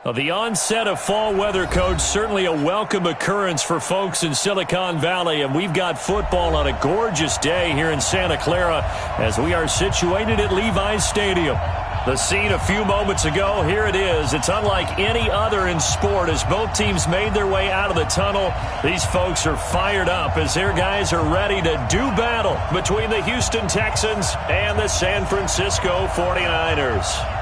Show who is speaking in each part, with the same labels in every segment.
Speaker 1: Well, the onset of fall weather, Coach, certainly a welcome occurrence for folks in Silicon Valley, and we've got football on a gorgeous day here in Santa Clara as we are situated at Levi's Stadium. The scene a few moments ago, here it is. It's unlike any other in sport as both teams made their way out of the tunnel. These folks are fired up as their guys are ready to do battle between the Houston Texans and the San Francisco 49ers.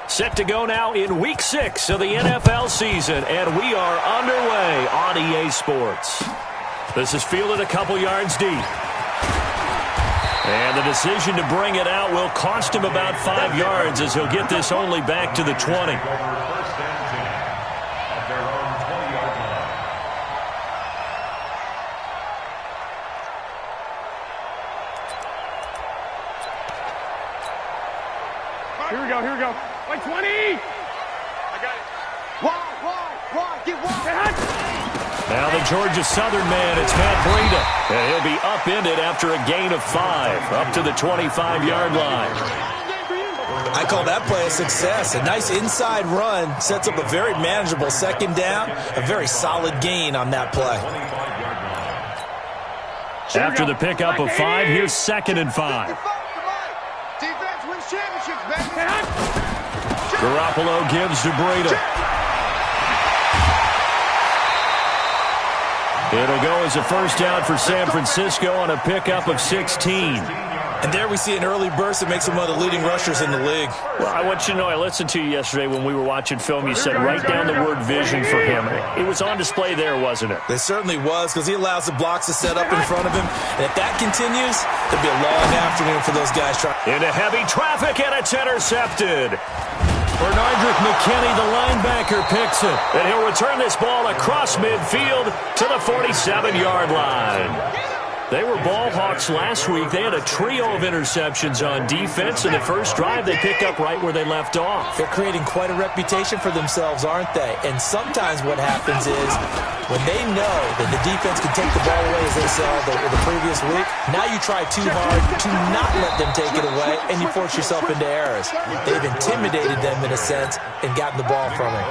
Speaker 1: Set to go now in Week 6 of the NFL season, and we are underway on EA Sports. This is fielded a couple yards deep. And the decision to bring it out will cost him about 5 yards as he'll get this only back to the 20.
Speaker 2: Here we go. Like 20! I got it. Wide, get wide.
Speaker 1: Now the Georgia Southern man, it's Matt Breida. And he'll be upended after a gain of 5, up to the 25-yard line.
Speaker 3: I call that play a success. A nice inside run sets up a very manageable second down, a very solid gain on that play.
Speaker 1: After the pickup of 5, here's 2nd and 5.
Speaker 2: Defense wins championships, baby.
Speaker 1: Garoppolo gives to Breida. It'll go as a first down for San Francisco on a pickup of 16.
Speaker 3: And there we see an early burst that makes him one of the leading rushers in the league.
Speaker 1: Well, I want you to know, I listened to you yesterday when we were watching film. You said write down the word vision for him. It was on display there, wasn't it?
Speaker 3: It certainly was, because he allows the blocks to set up in front of him. And if that continues, there'll be a long afternoon for those guys.
Speaker 1: Into heavy traffic, and it's intercepted. Bernardrick McKinney, the linebacker, picks it. And he'll return this ball across midfield to the 47-yard line. They were ball hawks last week. They had a trio of interceptions on defense. In the first drive, they pick up right where they left off.
Speaker 3: They're creating quite a reputation for themselves, aren't they? And sometimes what happens is when they know that the defense can take the ball away, as they saw the previous week, now you try too hard to not let them take it away, and you force yourself into errors. They've intimidated them in a sense and gotten the ball from them.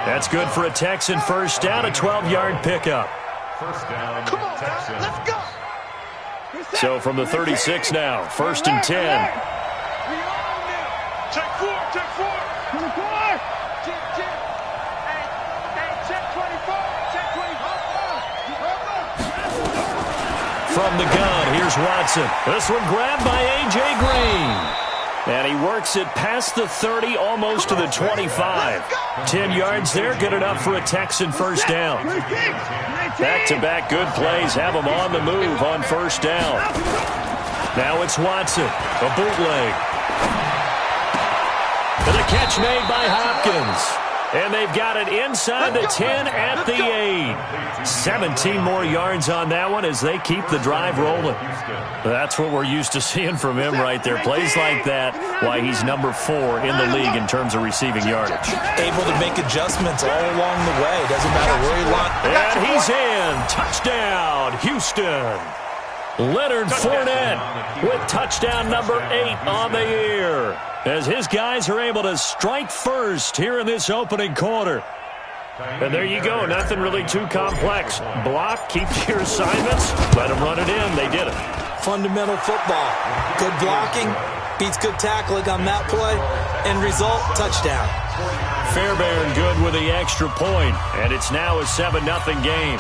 Speaker 1: That's good for a Texan first down, a 12-yard pickup.
Speaker 2: First down, come on, Texans. Let's go.
Speaker 1: So from the 36 now, 1st and 10.
Speaker 2: Check 4. Check 4. Check 24.
Speaker 1: From the gun, here's Watson. This one grabbed by A.J. Green. And he works it past the 30, almost to the 25. 10 yards there, good enough for a Texan first down. Back-to-back good plays have him on the move on first down. Now it's Watson, a bootleg. And the catch made by Hopkins. And they've got it inside the 10 at the 8. 17 more yards on that one as they keep the drive rolling. That's what we're used to seeing from him right there. Plays like that, why he's number 4 in the league in terms of receiving yardage.
Speaker 3: Able to make adjustments all along the way. Doesn't matter where he lands.
Speaker 1: And he's in. Touchdown, Houston. Leonard Fournette with touchdown number 8 on the year. as his guys are able to strike first here in this opening quarter. And there you go. Nothing really too complex. Block, keep your assignments, let them run it in. They did it.
Speaker 3: Fundamental football. Good blocking beats good tackling on that play. End result, touchdown.
Speaker 1: Fairbairn good with the extra point, and it's now a 7-0 game.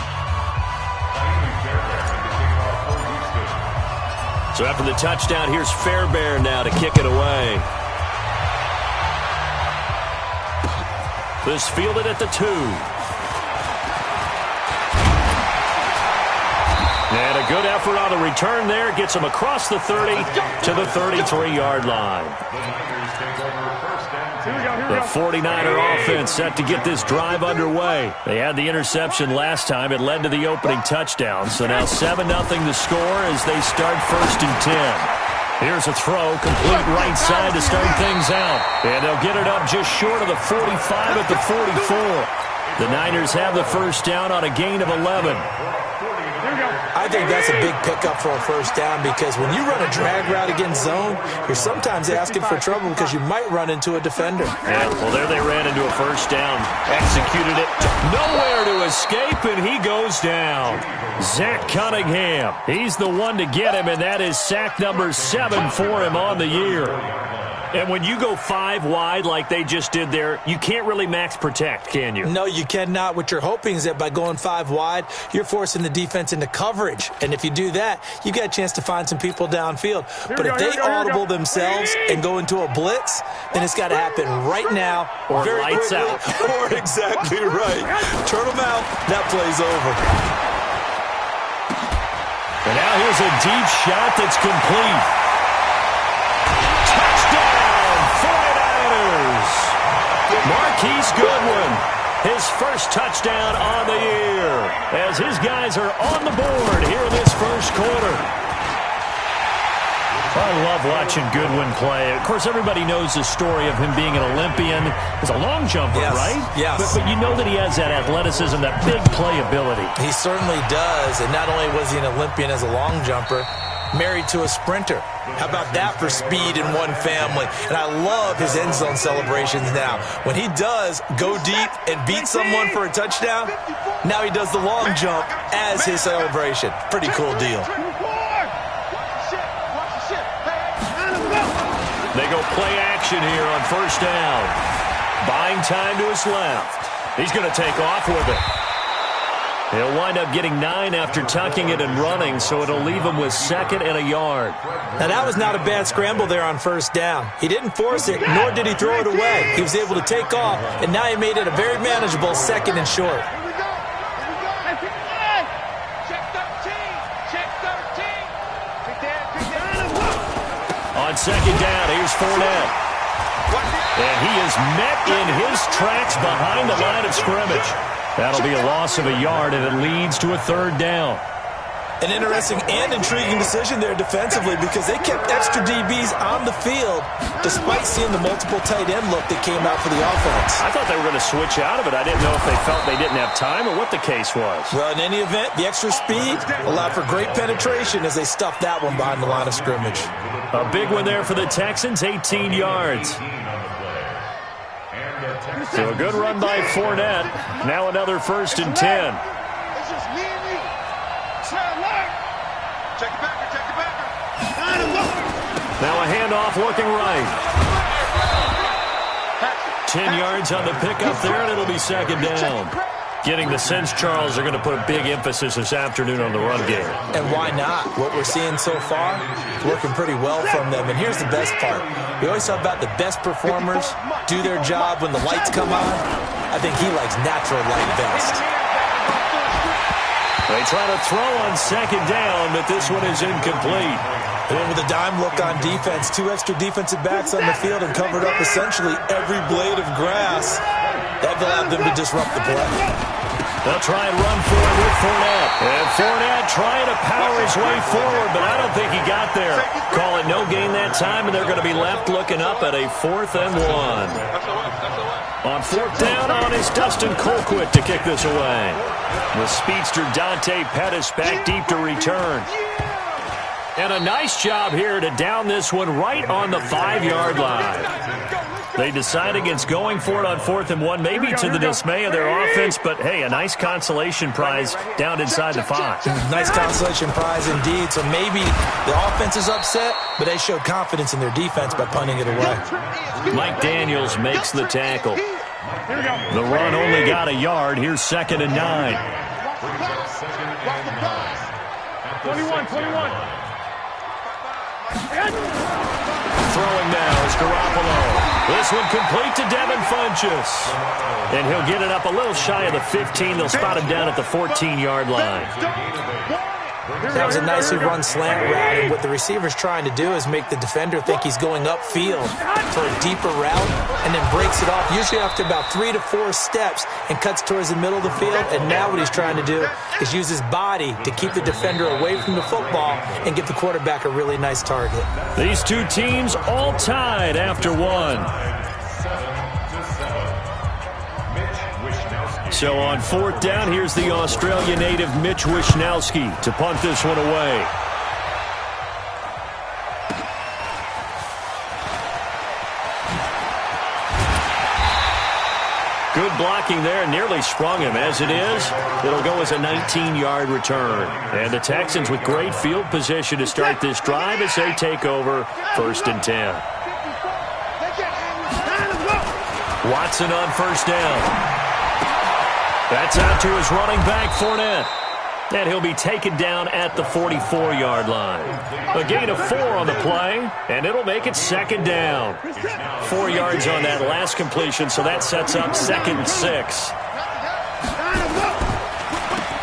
Speaker 1: So after the touchdown, here's Fairbairn now to kick it away. This fielded at the 2. And a good effort on the return there. Gets him across the 30 to the 33-yard line. The 49er offense set to get this drive underway. They had the interception last time. It led to the opening touchdown. So now 7-0 the score as they start 1st and 10. Here's a throw, complete right side to start things out. And they'll get it up just short of the 45 at the 44. The Niners have the first down on a gain of 11.
Speaker 3: I think that's a big pickup for a first down because when you run a drag route against zone, you're sometimes asking for trouble because you might run into a defender.
Speaker 1: Yeah, well, there they ran into a first down. Executed it. Nowhere to escape, and he goes down. Zach Cunningham. He's the one to get him, and that is sack number 7 for him on the year. And when you go 5 wide like they just did there, you can't really max protect, can you?
Speaker 3: No, you cannot. What you're hoping is that by going 5 wide, you're forcing the defense into coverage. And if you do that, you got a chance to find some people downfield. But if they audible themselves and go into a blitz, then it's got to happen right now.
Speaker 1: Or lights out.
Speaker 3: Or exactly right. Turn them out. That play's over.
Speaker 1: And now here's a deep shot that's complete. Marquise Goodwin, his first touchdown on the year, as his guys are on the board here in this first quarter. I love watching Goodwin play. Of course, everybody knows the story of him being an Olympian. He's a long jumper,
Speaker 3: yes,
Speaker 1: right?
Speaker 3: Yes.
Speaker 1: But you know that he has that athleticism, that big playability.
Speaker 3: He certainly does. And not only was he an Olympian as a long jumper, married to a sprinter. How about that for speed in one family? And I love his end zone celebrations now. When he does go deep and beat someone for a touchdown, now he does the long jump as his celebration. Pretty cool deal.
Speaker 1: They go play action here on first down. Buying time to his left. He's going to take off with it. He'll wind up getting 9 after tucking it and running, so it'll leave him with 2nd and a yard.
Speaker 3: Now, that was not a bad scramble there on first down. He didn't force it, nor did he throw it away. He was able to take off, and now he made it a very manageable 2nd and short.
Speaker 1: On 2nd down, here's Fournette. And he is met in his tracks behind the line of scrimmage. That'll be a loss of a yard, and it leads to a 3rd down.
Speaker 3: An interesting and intriguing decision there defensively because they kept extra DBs on the field despite seeing the multiple tight end look that came out for the offense.
Speaker 1: I thought they were going to switch out of it. I didn't know if they felt they didn't have time or what the case was.
Speaker 3: Well, in any event, the extra speed allowed for great penetration as they stuffed that one behind the line of scrimmage.
Speaker 1: A big one there for the Texans, 18 yards. So a good run by Fournette. Now another 1st and 10.
Speaker 2: It's just me and you. Check it back.
Speaker 1: Now a handoff looking right. 10 yards on the pickup there, and it'll be 2nd down. Getting the sense, Charles, they're going to put a big emphasis this afternoon on the run game.
Speaker 3: And why not? What we're seeing so far is working pretty well from them. And here's the best part. We always talk about the best performers do their job when the lights come on. I think he likes natural light best.
Speaker 1: They try to throw on 2nd down, but this one is incomplete.
Speaker 3: And then with a dime look on defense, 2 extra defensive backs on the field and covered up essentially every blade of grass. That allowed them to disrupt the play.
Speaker 1: They'll try and run for it with Fournette. And Fournette trying to power his way forward, but I don't think he got there. Call it no gain that time, and they're going to be left looking up at a 4th and 1. On 4th down on is Dustin Colquitt to kick this away. The speedster Dante Pettis back deep to return. And a nice job here to down this one right on the 5-yard line. They decide against going for it on 4th and 1, maybe to the dismay of their offense, but, hey, a nice consolation prize down inside the 5.
Speaker 3: Nice consolation prize indeed. So maybe the offense is upset, but they showed confidence in their defense by punting it away.
Speaker 1: Mike Daniels makes the tackle. The run only got a yard. Here's 2nd and 9.
Speaker 2: 21.
Speaker 1: Throwing now is Garoppolo. This one complete to Devin Funchess. And he'll get it up a little shy of the 15. They'll spot him down at the 14-yard line.
Speaker 3: That was a nicely run slant route, and what the receiver's trying to do is make the defender think he's going upfield for a deeper route and then breaks it off, usually after about 3 to 4 steps, and cuts towards the middle of the field. And now what he's trying to do is use his body to keep the defender away from the football and give the quarterback a really nice target.
Speaker 1: These two teams all tied after 1. So on 4th down, here's the Australia native Mitch Wishnowsky to punt this one away. Good blocking there, nearly sprung him. As it is, it'll go as a 19-yard return. And the Texans with great field position to start this drive as they take over 1st and 10. Watson on 1st down. That's out to his running back, Fournette. And he'll be taken down at the 44-yard line. A gain of 4 on the play, and it'll make it 2nd down. 4 yards on that last completion, so that sets up 2nd and 6.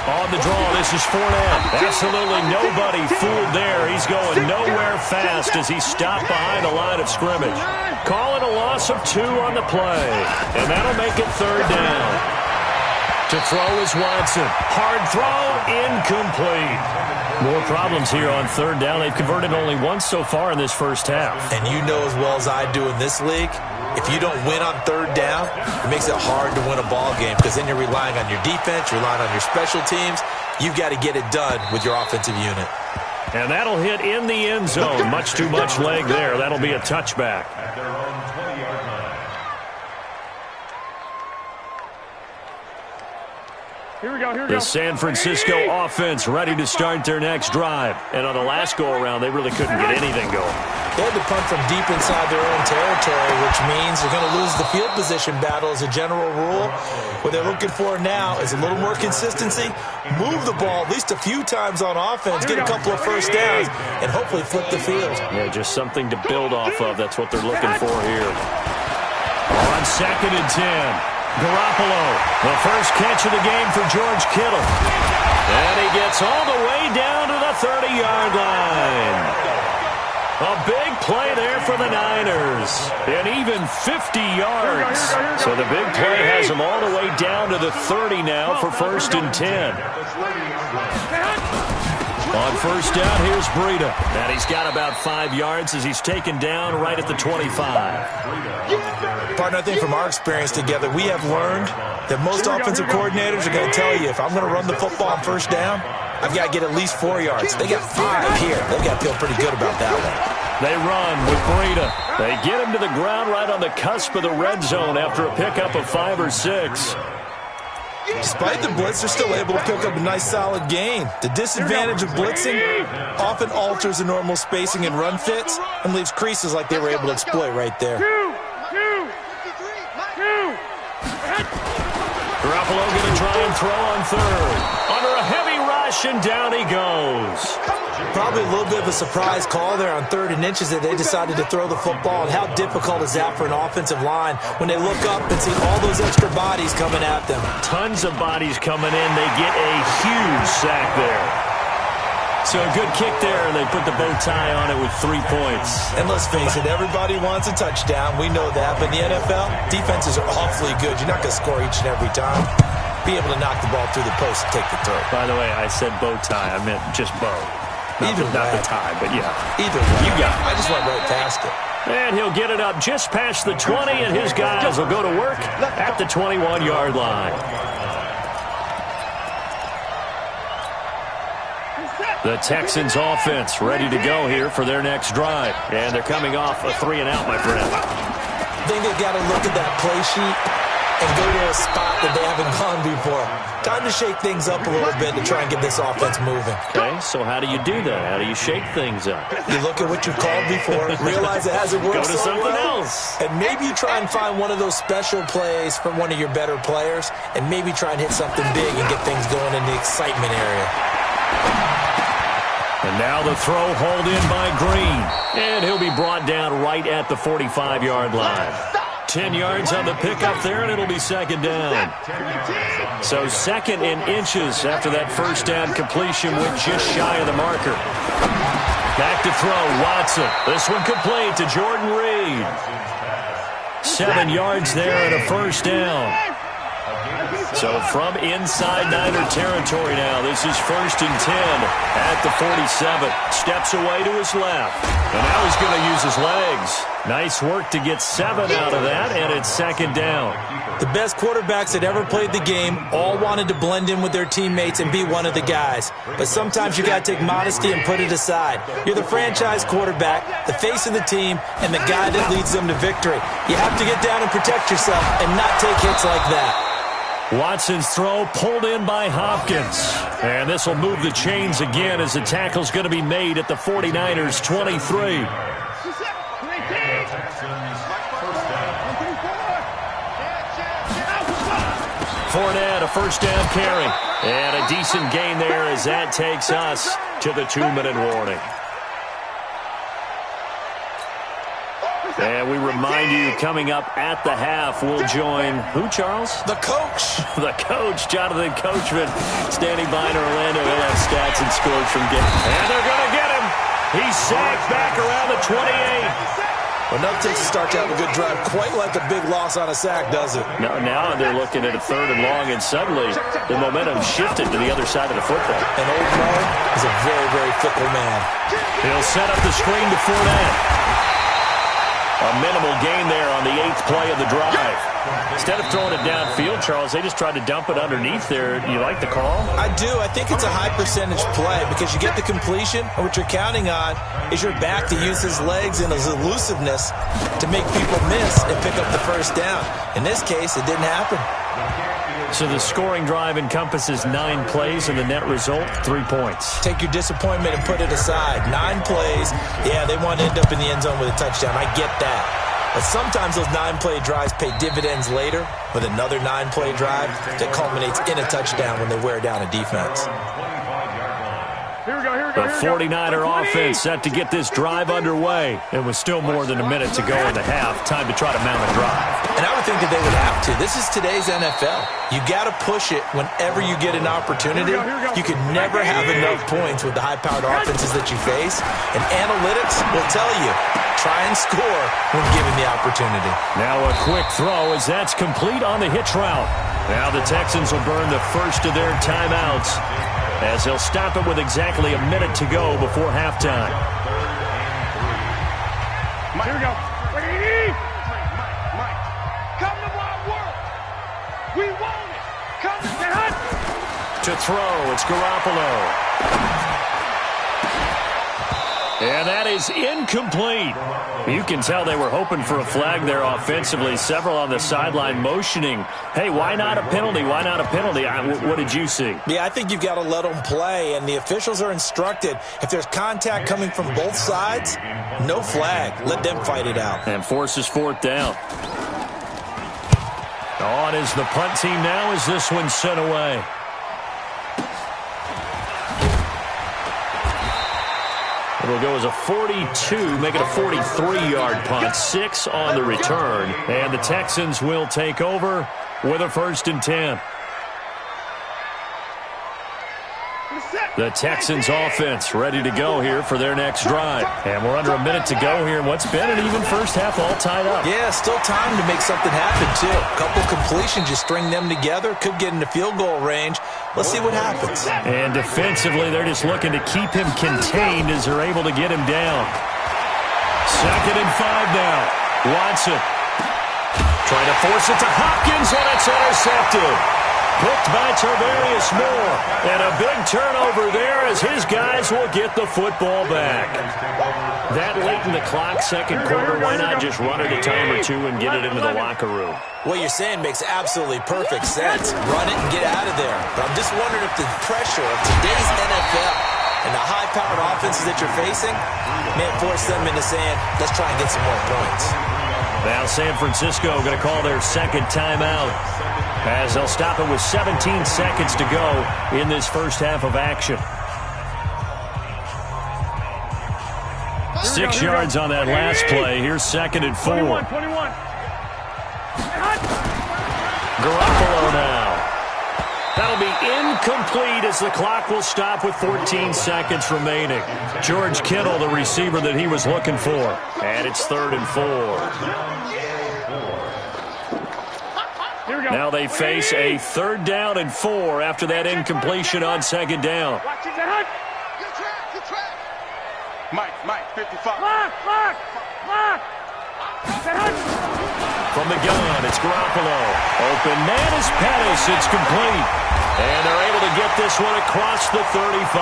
Speaker 1: On the draw, this is Fournette. Absolutely nobody fooled there. He's going nowhere fast as he's stopped behind the line of scrimmage. Call it a loss of 2 on the play, and that'll make it 3rd down. To throw is Watson. Hard throw, incomplete. More problems here on 3rd down. They've converted only once so far in this first half.
Speaker 3: And you know as well as I do in this league, if you don't win on 3rd down, it makes it hard to win a ball game because then you're relying on your defense, you're relying on your special teams. You've got to get it done with your offensive unit.
Speaker 1: And that'll hit in the end zone. Much too much leg there. That'll be a touchback.
Speaker 2: Here we go.
Speaker 1: The San Francisco offense ready to start their next drive. And on the last go-around, they really couldn't get anything going.
Speaker 3: They had to punt from deep inside their own territory, which means they're going to lose the field position battle as a general rule. What they're looking for now is a little more consistency, move the ball at least a few times on offense, get a couple of first downs, and hopefully flip the field. Yeah,
Speaker 1: just something to build off of. That's what they're looking for here. On 2nd and 10. Garoppolo, the first catch of the game for George Kittle. And he gets all the way down to the 30-yard line. A big play there for the Niners. And even 50 yards. So the big play has him all the way down to the 30 now for 1st and 10. On 1st down, here's Breida. And he's got about 5 yards as he's taken down right at the 25.
Speaker 3: Partner, I think from our experience together, we have learned that most offensive coordinators are going to tell you, if I'm going to run the football on 1st down, I've got to get at least 4 yards. They got 5 here. They've got to feel pretty good about that one.
Speaker 1: They run with Breida. They get him to the ground right on the cusp of the red zone after a pickup of 5 or 6.
Speaker 3: Despite the blitz, they're still able to pick up a nice solid gain. The disadvantage of blitzing often alters the normal spacing and run fits and leaves creases like they were able to exploit right there.
Speaker 1: Garoppolo going to try and throw on 3rd. Under a heavy rush, and down he goes.
Speaker 3: Probably a little bit of a surprise call there on 3rd and inches that they decided to throw the football. And how difficult is that for an offensive line when they look up and see all those extra bodies coming at them?
Speaker 1: Tons of bodies coming in. They get a huge sack there. So a good kick there, and they put the bow tie on it with 3 points.
Speaker 3: And let's face it, everybody wants a touchdown. We know that. But in the NFL, defenses are awfully good. You're not going to score each and every time. Be able to knock the ball through the post and take the throw.
Speaker 1: By the way, I said bow tie. I meant just bow. Not the tie, but yeah.
Speaker 3: Either way. You got it. I just went right past it.
Speaker 1: And he'll get it up just past the 20, and his guys will go to work at the 21-yard line. The Texans offense ready to go here for their next drive. And they're coming off a 3-and-out, my friend.
Speaker 3: I think they've got to look at that play sheet and go to a spot that they haven't gone before. Time to shake things up a little bit to try and get this offense moving.
Speaker 1: Okay, so how do you do that? How do you shake things up?
Speaker 3: You look at what you've called before, realize it hasn't worked
Speaker 1: Go to
Speaker 3: so
Speaker 1: something
Speaker 3: well,
Speaker 1: else.
Speaker 3: and maybe you try and find one of those special plays from one of your better players, and maybe try and hit something big and get things going in the excitement area.
Speaker 1: And now the throw hauled in by Green. And he'll be brought down right at the 45-yard line. 10 yards on the pickup there, and it'll be second down. So second in inches after that first down completion went just shy of the marker. Back to throw, Watson. This one complete to Jordan Reed. 7 yards there and a first down. So from inside Niner territory now, this is 1st and 10 at the 47. Steps away to his left. And now he's going to use his legs. Nice work to get 7 out of that, and it's second down.
Speaker 3: The best quarterbacks that ever played the game all wanted to blend in with their teammates and be one of the guys. But sometimes you got to take modesty and put it aside. You're the franchise quarterback, the face of the team, and the guy that leads them to victory. You have to get down and protect yourself and not take hits like that.
Speaker 1: Watson's throw pulled in by Hopkins. And this will move the chains again as the tackle's going to be made at the 49ers' 23. Fournette, a first down carry. And a decent gain there as that takes us to the 2-minute warning. And we remind you, coming up at the half, we'll join who, Charles?
Speaker 3: The coach.
Speaker 1: The coach, Jonathan Coachman, standing by in Orlando. He'll have stats and scores from getting. And they're going to get him. He's sacked back around the 28.
Speaker 3: Well, nothing takes to start to have a good drive quite like a big loss on a sack, does it?
Speaker 1: No, now they're looking at a 3rd and long, and suddenly the momentum shifted to the other side of the football.
Speaker 3: And old Mo is a very, very fickle man.
Speaker 1: He'll set up the screen to Fournette. A minimal gain there on the 8th play of the drive. Instead of throwing it downfield, Charles, they just tried to dump it underneath there. You like the call?
Speaker 3: I do. I think it's a high percentage play because you get the completion, and what you're counting on is your back to use his legs and his elusiveness to make people miss and pick up the first down. In this case, it didn't happen.
Speaker 1: So the scoring drive encompasses 9 plays, and the net result, 3 points.
Speaker 3: Take your disappointment and put it aside. 9 plays. Yeah, they want to end up in the end zone with a touchdown. I get that. But sometimes those 9-play drives pay dividends later with another 9-play drive that culminates in a touchdown when they wear down a defense.
Speaker 1: The 49er offense set to get this drive underway. It was still more than a minute to go in the half. Time to try to mount a drive.
Speaker 3: And I would think that they would have to. This is today's NFL. You got to push it whenever you get an opportunity. You can never have enough points with the high-powered offenses that you face. And analytics will tell you, try and score when given the opportunity.
Speaker 1: Now a quick throw as that's complete on the hitch route. Now the Texans will burn the first of their timeouts, as they'll stop it with exactly a minute to go before halftime.
Speaker 2: Here we go. Ready? Mike. Come to my work. We want it. Come to hunt.
Speaker 1: To throw, it's Garoppolo. And that is incomplete. You can tell they were hoping for a flag there offensively. Several on the sideline motioning, hey, why not a penalty? Why not a penalty? What did you see?
Speaker 3: Yeah, I think you've got to let them play, and the officials are instructed, if there's contact coming from both sides, no flag. Let them fight it out.
Speaker 1: And forces 4th down. On is the punt team now as this one's sent away. It'll go as a 42, make it a 43-yard punt. 6 on the return. And the Texans will take over with a 1st and 10. The Texans offense ready to go here for their next drive. And we're under a minute to go here in what's been an even first half, all tied up.
Speaker 3: Yeah, still time to make something happen, too. A couple completions, you string them together, could get into field goal range. Let's see what happens.
Speaker 1: And defensively, they're just looking to keep him contained as they're able to get him down. 2nd and 5 now. Watson trying to force it to Hopkins, and it's intercepted. Picked by Tarvarius Moore. And a big turnover there as his guys will get the football back. That late in the clock, second quarter, why not just run it a time or two and get it into the locker room?
Speaker 3: What you're saying makes absolutely perfect sense. Run it and get out of there. But I'm just wondering if the pressure of today's NFL and the high-powered offenses that you're facing may force them into saying, let's try and get some more points.
Speaker 1: Now San Francisco going to call their second timeout as they'll stop it with 17 seconds to go in this first half of action. 6 yards on that last play. Here's 2nd and 4.
Speaker 2: 21.
Speaker 1: Garoppolo now. That'll be incomplete as the clock will stop with 14 seconds remaining. George Kittle, the receiver that he was looking for. And it's 3rd and 4. Now they face a 3rd down and 4 after that incompletion on 2nd down.
Speaker 2: Mike, 55.
Speaker 1: From the gun, it's Garoppolo. Open man is Pettis. It's complete. And they're able to get this one across the 35.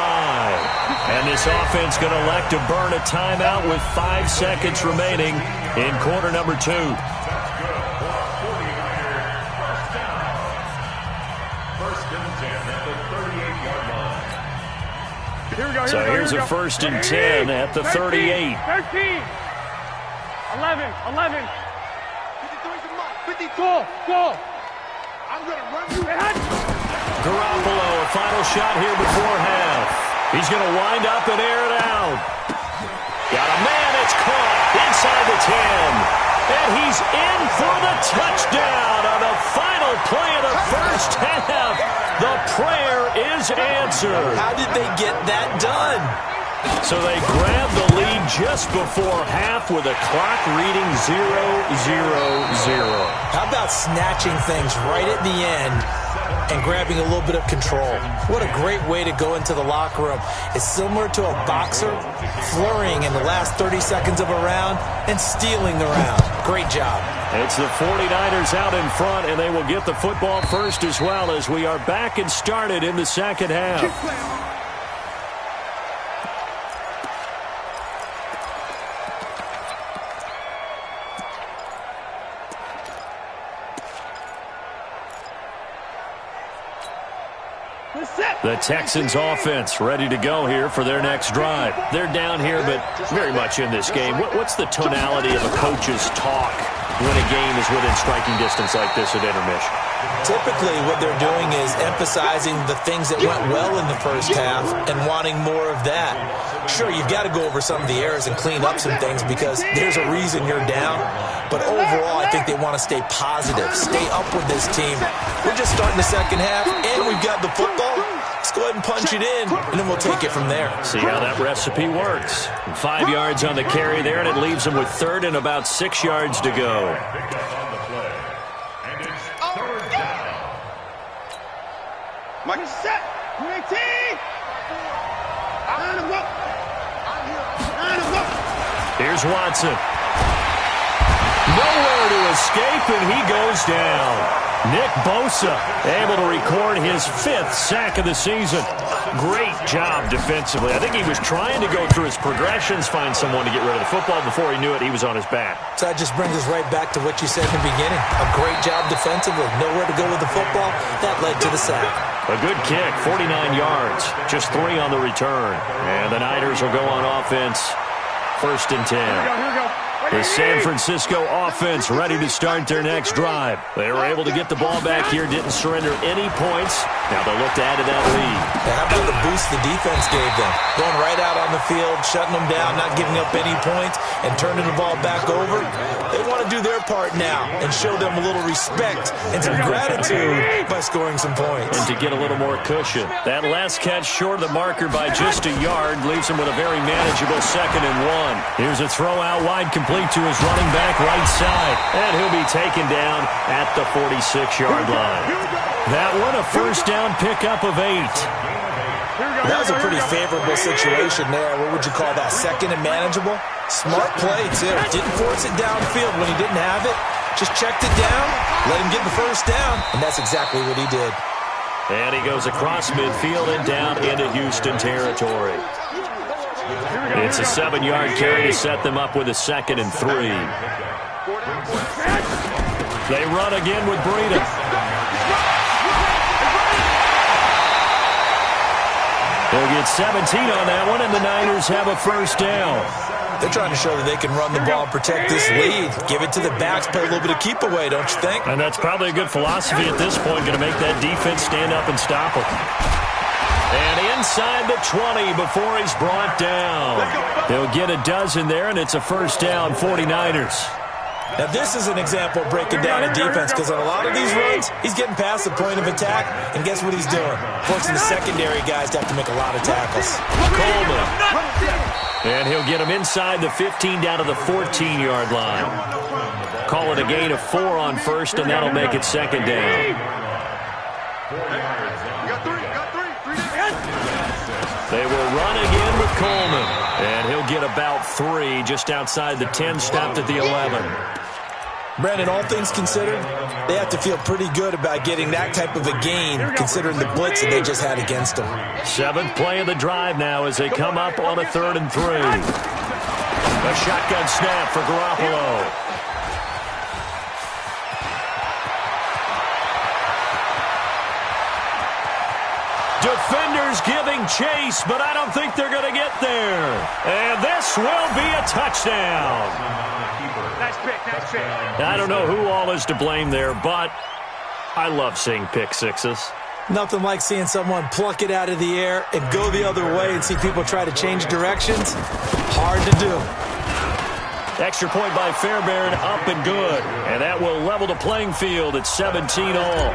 Speaker 1: And this offense going to elect to burn a timeout with 5 seconds remaining in quarter number 2. So here's a 1st and 10 at the 38.
Speaker 2: 13. 11. 50. Go. I'm going to run you.
Speaker 1: Garoppolo, a final shot here before half. He's going to wind up and air it out. Got a man, it's caught inside the 10. And he's in for the touchdown on the final play of the first half. The prayer is answered.
Speaker 3: How did they get that done?
Speaker 1: So they grabbed the lead just before half with a clock reading 0-0-0.
Speaker 3: How about snatching things right at the end and grabbing a little bit of control? What a great way to go into the locker room. It's similar to a boxer flurrying in the last 30 seconds of a round and stealing the round. Great job.
Speaker 1: It's the 49ers out in front, and they will get the football first as well as we are back and started in the second half. The Texans offense ready to go here for their next drive. They're down here, but very much in this game. What's the tonality of a coach's talk when a game is within striking distance like this at intermission?
Speaker 3: Typically, what they're doing is emphasizing the things that went well in the first half and wanting more of that. Sure, you've got to go over some of the errors and clean up some things because there's a reason you're down. But overall, I think they want to stay positive, stay up with this team. We're just starting the second half, and we've got the football. Let's go ahead and punch it in, and then we'll take it from there.
Speaker 1: See how that recipe works. 5 yards on the carry there, and it leaves them with 3rd and about 6 yards to go.
Speaker 2: Mike is set. 19.
Speaker 1: Here's Watson. Nowhere to escape, and he goes down. Nick Bosa able to record his 5th sack of the season. Great job defensively. I think he was trying to go through his progressions, find someone to get rid of the football. Before he knew it, he was on his back.
Speaker 3: So that just brings us right back to what you said in the beginning. A great job defensively. Nowhere to go with the football. That led to the sack.
Speaker 1: A good kick, 49 yards. Just 3 on the return. And the Niners will go on offense. 1st and 10.
Speaker 2: Here we go.
Speaker 1: The San Francisco offense ready to start their next drive. They were able to get the ball back here, didn't surrender any points. Now they'll look to add to that lead.
Speaker 3: How about the boost the defense gave them? Going right out on the field, shutting them down, not giving up any points, and turning the ball back over. They want to do their part now and show them a little respect and some gratitude by scoring some points.
Speaker 1: And to get a little more cushion. That last catch short of the marker by just a yard leaves him with a very manageable 2nd and 1. Here's a throw out wide, complete to his running back right side. And he'll be taken down at the 46-yard line. That one a 1st down pickup of 8.
Speaker 3: That was a pretty favorable situation there. What would you call that? 2nd and manageable? Smart play, too. Didn't force it downfield when he didn't have it. Just checked it down, let him get the 1st down, and that's exactly what he did.
Speaker 1: And he goes across midfield and down into Houston territory. It's a 7-yard carry to set them up with a 2nd and 3. They run again with Breida. They'll get 17 on that one, and the Niners have a first down.
Speaker 3: They're trying to show that they can run the ball and protect this lead. Give it to the backs, play a little bit of keep away, don't you think?
Speaker 1: And that's probably a good philosophy at this point, going to make that defense stand up and stop them. And inside the 20 before he's brought down. They'll get a dozen there, and it's a first down, 49ers.
Speaker 3: Now, this is an example of breaking down a defense, because on a lot of these runs, he's getting past the point of attack, and guess what he's doing? Forcing the secondary guys to have to make a lot of tackles.
Speaker 1: Coleman. And he'll get him inside the 15 down to the 14-yard line. Call it a gain of 4 on first, and that'll make it 2nd down. They will run again with Coleman. And he'll get about 3 just outside the 10, stopped at the 11.
Speaker 3: Brandon, all things considered, they have to feel pretty good about getting that type of a gain, considering the blitz that they just had against them.
Speaker 1: 7th play of the drive now as they come up on a 3rd and 3. A shotgun snap for Garoppolo. Defenders giving chase, but I don't think they're going to get there. And this will be a touchdown.
Speaker 2: Nice pick, nice pick.
Speaker 1: I don't know who all is to blame there, but I love seeing pick sixes.
Speaker 3: Nothing like seeing someone pluck it out of the air and go the other way and see people try to change directions. Hard to do.
Speaker 1: Extra point by Fairbairn, up and good. And that will level the playing field at 17 all.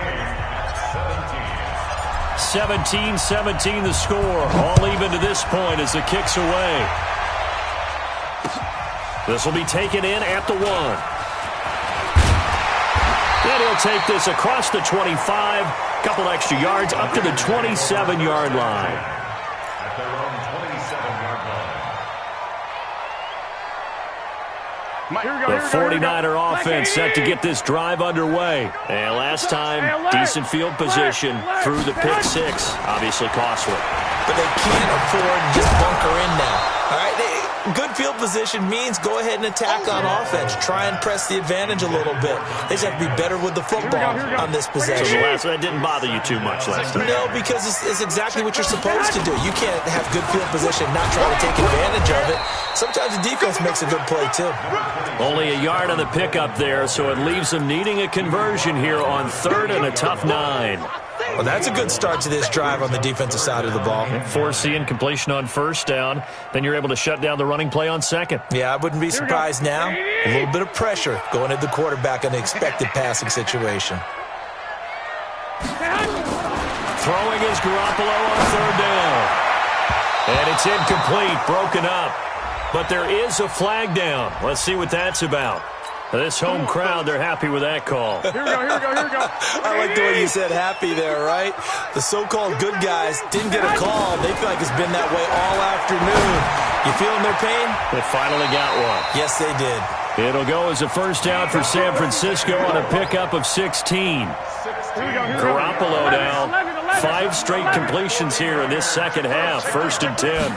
Speaker 1: 17-17 the score. All even to this point as the kick's away. This will be taken in at the 1. Then he'll take this across the 25. Couple extra yards up to the 27-yard line. The 49er offense set to get this drive underway. And last time, decent field position through the pick 6. Obviously costly.
Speaker 3: But they can't afford to just bunker in now. All right, good field position means go ahead and attack on offense. Try and press the advantage a little bit. They just have to be better with the football on this possession.
Speaker 1: So that didn't bother you too much last time?
Speaker 3: No, because it's exactly what you're supposed to do. You can't have good field position and not try to take advantage of it. Sometimes the defense makes a good play, too.
Speaker 1: Only a yard on the pickup there, so it leaves them needing a conversion here on 3rd and a tough 9.
Speaker 3: Well, that's a good start to this drive on the defensive side of the ball.
Speaker 1: Forcing completion on 1st down. Then you're able to shut down the running play on 2nd.
Speaker 3: Yeah, I wouldn't be surprised now. A little bit of pressure going at the quarterback on the expected passing situation.
Speaker 1: Throwing is Garoppolo on 3rd down. And it's incomplete, broken up. But there is a flag down. Let's see what that's about. This home crowd, they're happy with that call.
Speaker 2: Here we go.
Speaker 3: I like the way you said happy there, right? The so-called good guys didn't get a call. They feel like it's been that way all afternoon. You feeling their pain?
Speaker 1: They finally got one.
Speaker 3: Yes, they did.
Speaker 1: It'll go as a first down for San Francisco on a pickup of 16. Garoppolo now, 5 straight completions here in this second half. 1st and 10.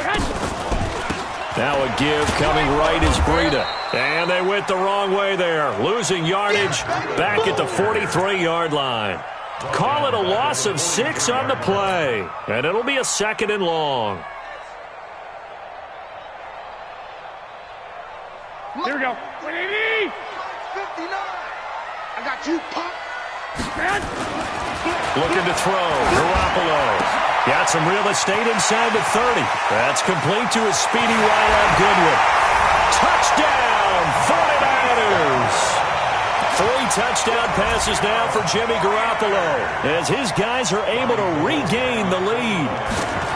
Speaker 1: Now a give coming right is Breida. And they went the wrong way there. Losing yardage back at the 43-yard line. Call it a loss of 6 on the play. And it'll be a 2nd and long.
Speaker 2: Here we go. 59. I got you, Pop.
Speaker 1: Looking to throw. Garoppolo. Got some real estate inside the 30. That's complete to a speedy wideout Goodwin. Touchdown, 49ers. 3 touchdown passes now for Jimmy Garoppolo as his guys are able to regain the lead.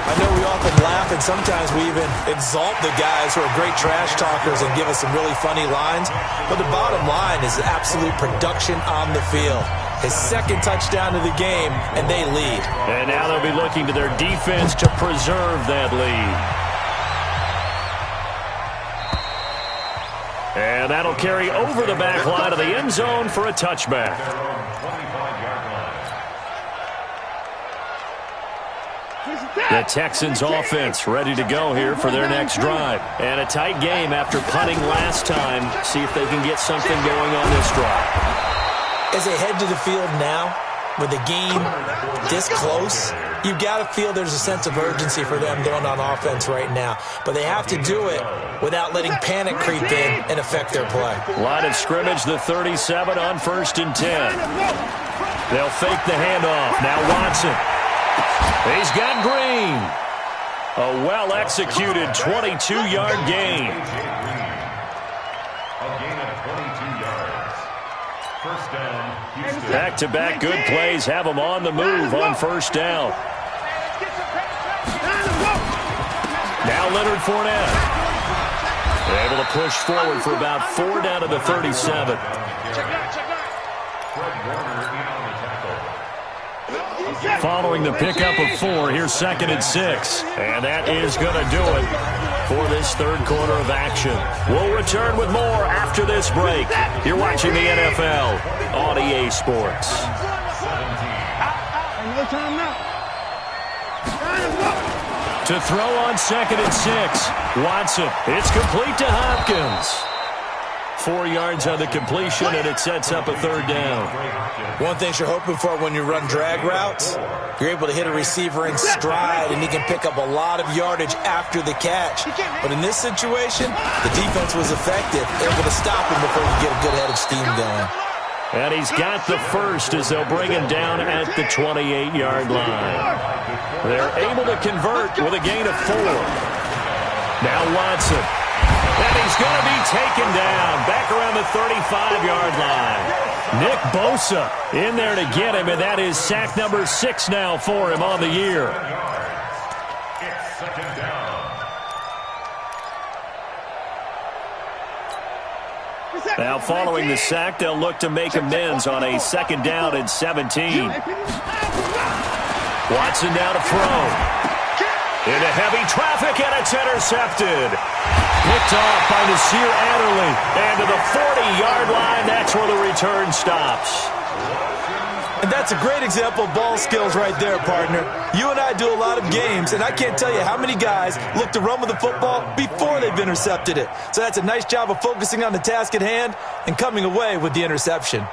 Speaker 3: I know we often laugh and sometimes we even exalt the guys who are great trash talkers and give us some really funny lines. But the bottom line is absolute production on the field. His 2nd touchdown of the game, and they lead.
Speaker 1: And now they'll be looking to their defense to preserve that lead. And that'll carry over the back line of the end zone for a touchback. The Texans offense ready to go here for their next drive. And a tight game after punting last time. See if they can get something going on this drive.
Speaker 3: As they head to the field now, with the game this close, you've got to feel there's a sense of urgency for them going on offense right now. But they have to do it without letting panic creep in and affect their play.
Speaker 1: Line of scrimmage, the 37 on 1st and 10. They'll fake the handoff. Now Watson. He's got Green. A well-executed 22-yard gain. Back-to-back good plays have them on the move on 1st down. Now Leonard Fournette. Able to push forward for about 4 down to the 37. Following the pickup of 4, here's 2nd and 6. And that is going to do it for this third quarter of action. We'll return with more after this break. You're watching the NFL on EA Sports. To throw on 2nd and 6. Watson. It's complete to Hopkins. 4 yards on the completion, and it sets up a 3rd down.
Speaker 3: One thing you're hoping for when you run drag routes, you're able to hit a receiver in stride, and he can pick up a lot of yardage after the catch. But in this situation, the defense was effective, able to stop him before he could get a good head of steam going.
Speaker 1: And he's got the first as they'll bring him down at the 28-yard line. They're able to convert with a gain of 4. Now Watson. And he's going to be taken down back around the 35-yard line. Nick Bosa in there to get him, and that is sack number 6 now for him on the year.
Speaker 2: It's 2nd down.
Speaker 1: Now following the sack, they'll look to make amends on a 2nd down and 17. Watson now to throw. Into heavy traffic, and it's intercepted. Picked off by Nasir Adderley. And to the 40-yard line, that's where the return stops.
Speaker 3: And that's a great example of ball skills right there, partner. You and I do a lot of games, and I can't tell you how many guys look to run with the football before they've intercepted it. So that's a nice job of focusing on the task at hand and coming away with the interception.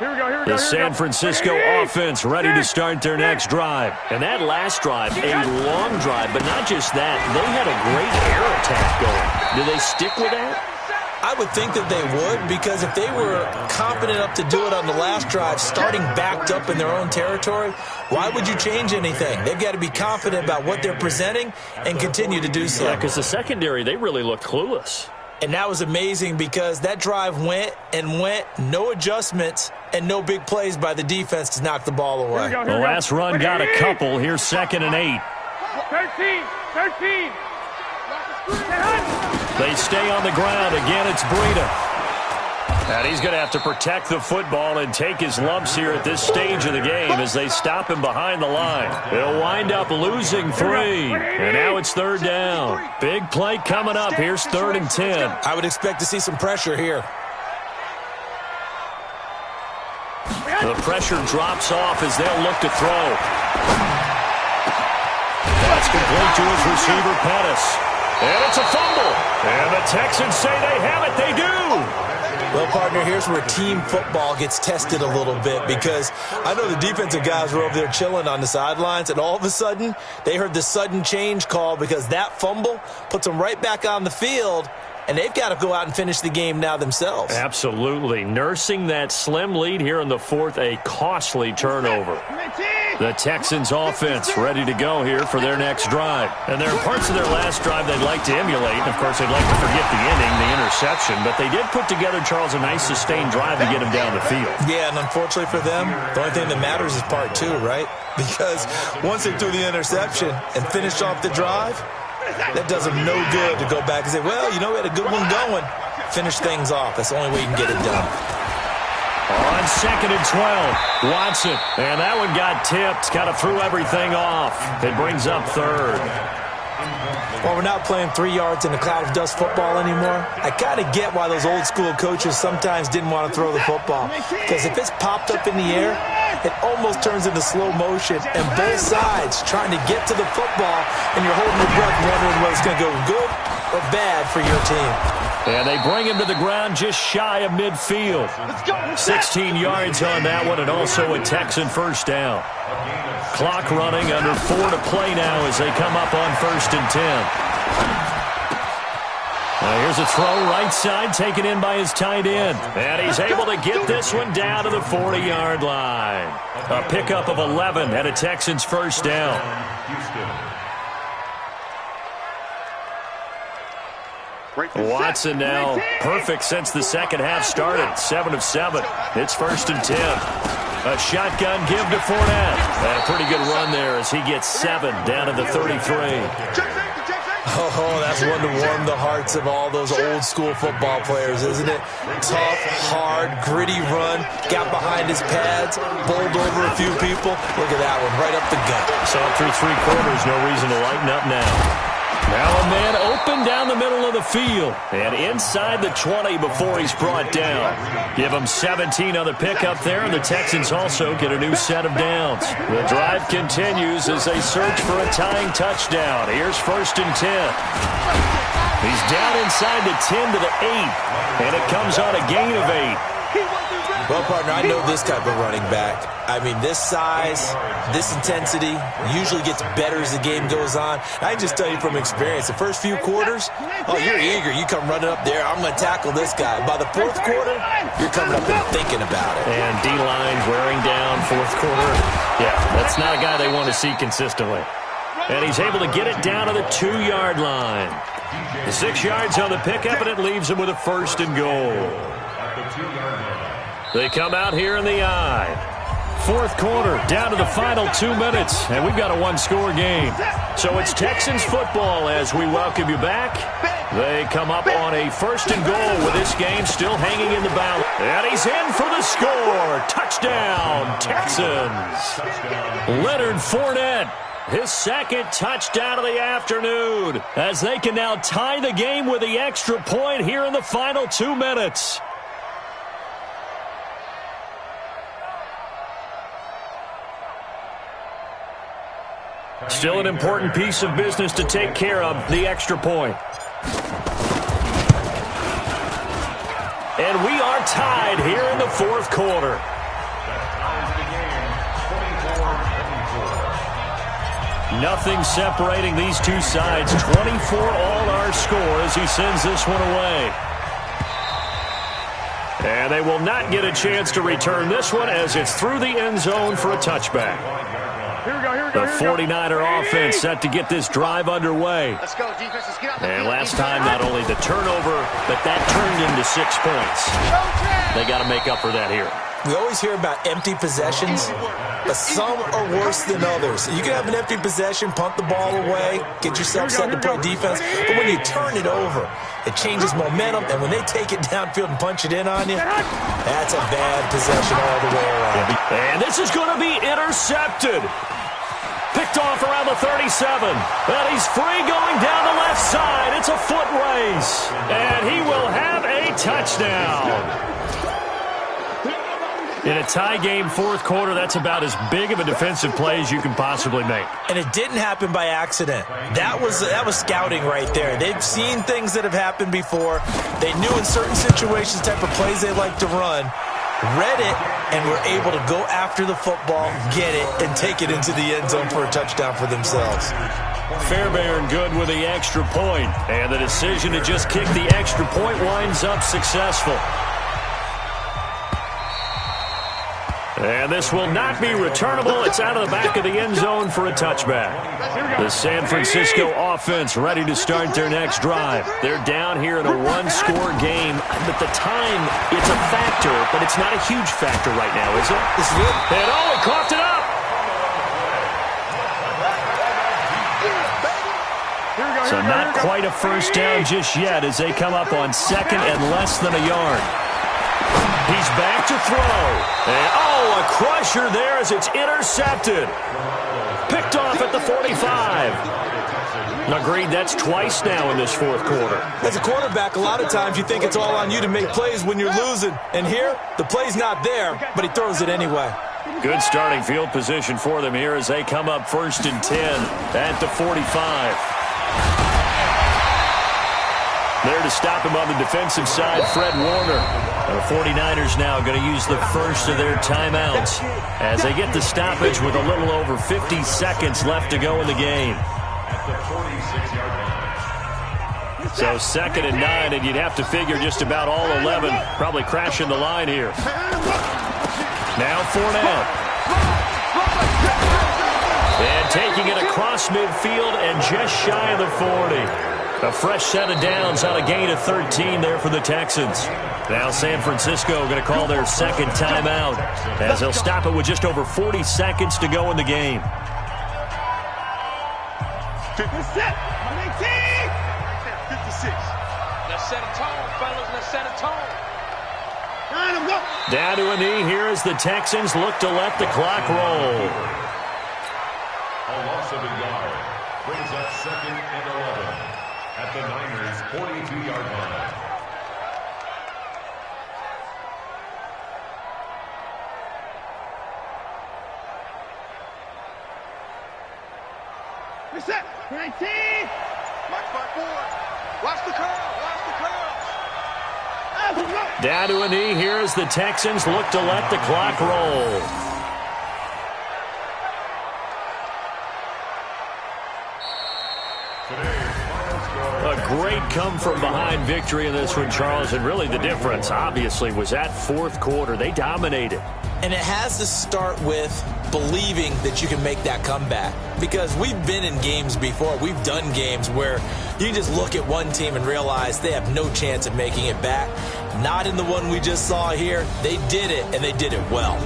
Speaker 1: The San Francisco offense ready to start their next drive. And that last drive, a long drive, but not just that. They had a great air attack going. Do they stick with that?
Speaker 3: I would think that they would, because if they were confident enough to do it on the last drive, starting backed up in their own territory, why would you change anything? They've got to be confident about what they're presenting and continue to do so.
Speaker 1: Yeah, because the secondary, they really looked clueless.
Speaker 3: And that was amazing because that drive went and went, no adjustments, and no big plays by the defense to knock the ball away.
Speaker 1: The last run got a couple. Here's 2nd and 8.
Speaker 2: 13.
Speaker 1: They stay on the ground. Again, it's Breida. And he's going to have to protect the football and take his lumps here at this stage of the game as they stop him behind the line. They'll wind up losing 3. And now it's 3rd down. Big play coming up. Here's 3rd and 10.
Speaker 3: I would expect to see some pressure here.
Speaker 1: The pressure drops off as they'll look to throw. That's complete to his receiver, Pettis. And it's a fumble. And the Texans say they have it. They do.
Speaker 3: Well, partner, here's where team football gets tested a little bit, because I know the defensive guys were over there chilling on the sidelines, and all of a sudden they heard the sudden change call because that fumble puts them right back on the field, and they've got to go out and finish the game now themselves.
Speaker 1: Absolutely. Nursing that slim lead here in the 4th, a costly turnover. The Texans offense ready to go here for their next drive. And there are parts of their last drive they'd like to emulate. Of course, they'd like to forget the inning, the interception. But they did put together, Charles, a nice sustained drive to get him down the field.
Speaker 3: Yeah, and unfortunately for them, the only thing that matters is part 2, right? Because once they threw the interception and finished off the drive, that does them no good to go back and say, well, you know, we had a good one going. Finish things off. That's the only way you can get it done.
Speaker 1: On 2nd and 12, Watson. And that one got tipped. Kind of threw everything off. It brings up 3rd.
Speaker 3: Well, we're not playing 3 yards in a cloud of dust football anymore. I kind of get why those old school coaches sometimes didn't want to throw the football. Because if it's popped up in the air, it almost turns into slow motion, and both sides trying to get to the football, and you're holding your breath wondering whether it's going to go good or bad for your team.
Speaker 1: And they bring him to the ground just shy of midfield. 16 yards on that one, and also a Texan first down. Clock running, under 4 to play now as they come up on 1st and 10. Here's a throw right side, taken in by his tight end. And he's able to get this one down to the 40-yard line. A pickup of 11 and a Texans first down. Watson now perfect since the second half started. 7 of 7. It's 1st and 10. A shotgun give to Fournette. And a pretty good run there as he gets 7 down to the 33.
Speaker 3: Oh, that's one to warm the hearts of all those old-school football players, isn't it? Tough, hard, gritty run, got behind his pads, bowled over a few people. Look at that one, right up the gut.
Speaker 1: So through 3 quarters, no reason to lighten up now. Now a man open down the middle of the field. And inside the 20 before he's brought down. Give him 17 on the pickup there, and the Texans also get a new set of downs. The drive continues as they search for a tying touchdown. Here's 1st and 10. He's down inside the 10 to the 8. And it comes on a gain of 8.
Speaker 3: Well, partner, I know this type of running back. I mean, this size, this intensity usually gets better as the game goes on. I can just tell you from experience, the first few quarters, oh, you're eager. You come running up there, I'm going to tackle this guy. By the 4th quarter, you're coming up and thinking about it.
Speaker 1: And D-line wearing down 4th quarter. Yeah, that's not a guy they want to see consistently. And he's able to get it down to the 2-yard line. 6 yards on the pickup, and it leaves him with a 1st and goal. They come out here in the eye. 4th quarter, down to the final 2 minutes, and we've got a 1-score game. So it's Texans football as we welcome you back. They come up on a 1st and goal with this game still hanging in the balance. And he's in for the score. Touchdown, Texans. Leonard Fournette, his 2nd touchdown of the afternoon, as they can now tie the game with the extra point here in the final 2 minutes. Still an important piece of business to take care of, the extra point. And we are tied here in the 4th quarter. Nothing separating these two sides. 24 all our score as he sends this one away. And they will not get a chance to return this one as it's through the end zone for a touchback. The 49er offense set to get this drive underway.
Speaker 2: Let's go, defense. Let's get out the
Speaker 1: And
Speaker 2: field.
Speaker 1: last time, not only the turnover, but that turned into 6 points. They got to make up for that here.
Speaker 3: We always hear about empty possessions, but some are worse than others. You can have an empty possession, punt the ball away, get yourself set to play defense, but when you turn it over, it changes momentum, and when they take it downfield and punch it in on you, that's a bad possession all the way around.
Speaker 1: And this is going to be intercepted. Picked off around the 37. And he's free going down the left side. It's a foot race. And he will have a touchdown. In a tie game, 4th quarter, that's about as big of a defensive play as you can possibly make.
Speaker 3: And it didn't happen by accident. That was scouting right there. They've seen things that have happened before. They knew in certain situations the type of plays they like to run, read it, and were able to go after the football, get it, and take it into the end zone for a touchdown for themselves.
Speaker 1: Fairbairn good with the extra point. And the decision to just kick the extra point winds up successful. And this will not be returnable. It's out of the back of the end zone for a touchback. The San Francisco offense ready to start their next drive. They're down here in a 1-score game. But the time, it's a factor, but it's not a huge factor right now, is it?
Speaker 3: It's good.
Speaker 1: And he coughed it up. So not quite a first down just yet as they come up on 2nd and less than a yard. He's back to throw. And, a crusher there as it's intercepted. Picked off at the 45. Agreed, that's twice now in this 4th quarter.
Speaker 3: As a quarterback, a lot of times you think it's all on you to make plays when you're losing. And here, the play's not there, but he throws it anyway.
Speaker 1: Good starting field position for them here as they come up 1st and 10 at the 45. There to stop him on the defensive side, Fred Warner. The 49ers now going to use the first of their timeouts as they get the stoppage with a little over 50 seconds left to go in the game. So 2nd and 9, and you'd have to figure just about all 11 probably crashing the line here. Now Fournette. And taking it across midfield and just shy of the 40. A fresh set of downs on a gain of 13 there for the Texans. Now San Francisco going to call their 2nd timeout as they'll stop it with just over 40 seconds to go in the game.
Speaker 2: Let's set a tone, fellas. Let's set a tone.
Speaker 1: Down to a knee here as the Texans look to let the clock roll.
Speaker 4: A loss of a yard brings up 2nd and 11 at the Niners' 42-yard line.
Speaker 2: Reset. 19. Watch my board. Watch the curl. Watch the curl.
Speaker 1: Down to a knee here as the Texans look to let the clock roll. A great come-from-behind victory in this one, Charles, and really the difference, obviously, was that 4th quarter. They dominated.
Speaker 3: And it has to start with believing that you can make that comeback. Because we've been in games before. We've done games where you can just look at one team and realize they have no chance of making it back. Not in the one we just saw here. They did it, and they did it well.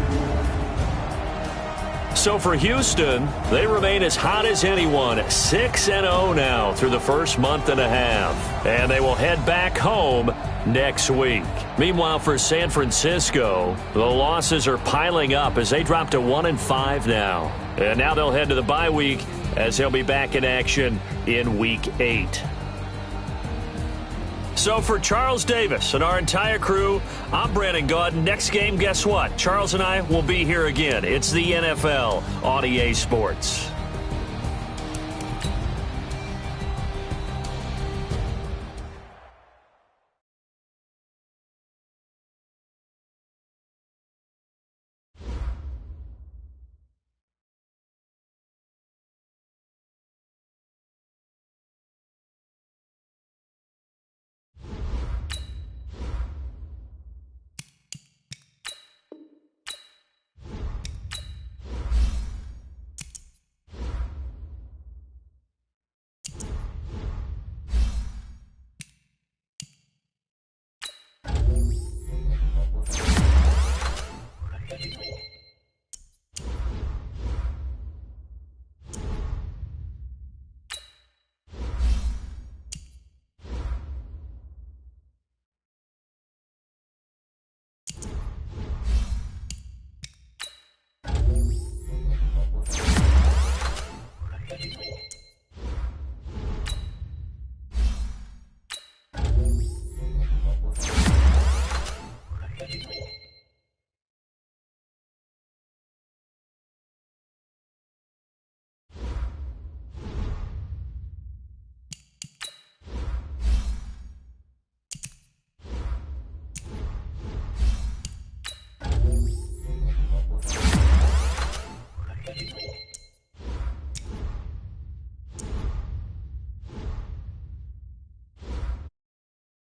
Speaker 1: So for Houston, they remain as hot as anyone, 6-0 now through the first month and a half. And they will head back home next week. Meanwhile, for San Francisco, the losses are piling up as they drop to 1-5 now. And now they'll head to the bye week as they'll be back in action in Week 8. So for Charles Davis and our entire crew, I'm Brandon Gaudin. Next game, guess what? Charles and I will be here again. It's the NFL on EA Sports.